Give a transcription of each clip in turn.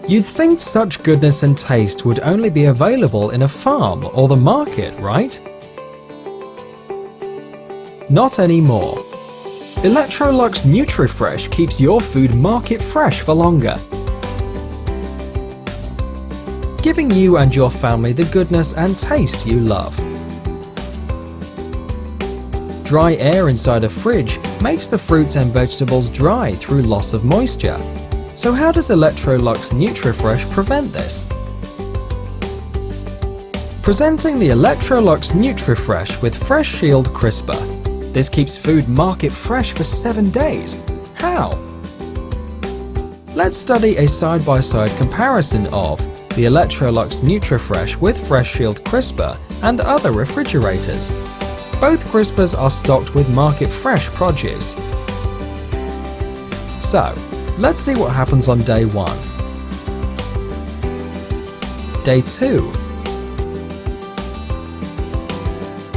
You'd think such goodness and taste would only be available in a farm or the market, right? Not anymore. Electrolux NutriFresh keeps your food market fresh for longer, giving you and your family the goodness and taste you love. Dry air inside a fridge makes the fruits and vegetables dry through loss of moisture. So how does Electrolux NutriFresh prevent this? Presenting the Electrolux NutriFresh with Fresh Shield Crisper. This keeps food market fresh for 7 days. How? Let's study a side-by-side comparison of the Electrolux NutriFresh with Fresh Shield Crisper and other refrigerators. Both crispers are stocked with market fresh produce. So, let's see what happens on day 1, day 2,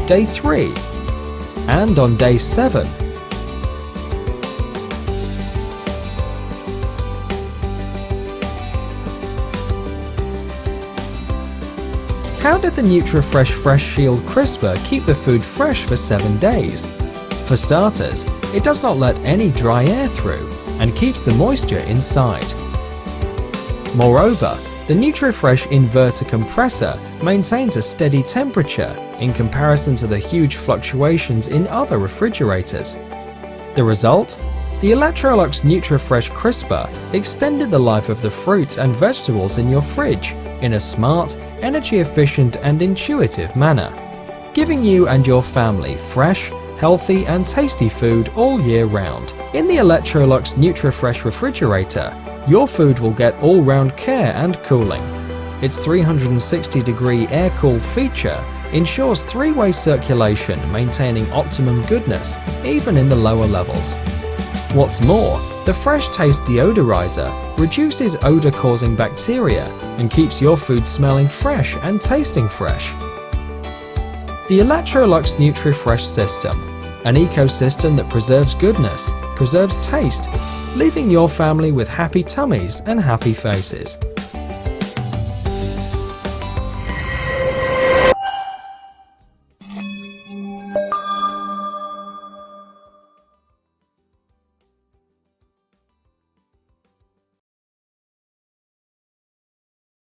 day 3, and on day 7. How did the NutriFresh Fresh Shield Crisper keep the food fresh for 7 days? For starters, it does not let any dry air through and keeps the moisture inside. Moreover, the NutriFresh inverter compressor maintains a steady temperature in comparison to the huge fluctuations in other refrigerators. The result? The Electrolux NutriFresh Crisper extended the life of the fruits and vegetables in your fridge in a smart, energy-efficient and intuitive manner, giving you and your family fresh, healthy and tasty food all year round. In the Electrolux NutriFresh Refrigerator, your food will get all-round care and cooling. Its 360-degree air-cool feature ensures 3-way circulation, maintaining optimum goodness even in the lower levels. What's more, the Fresh Taste Deodorizer reduces odor-causing bacteria and keeps your food smelling fresh and tasting fresh. The Electrolux NutriFresh system, an ecosystem that preserves goodness, preserves taste, leaving your family with happy tummies and happy faces.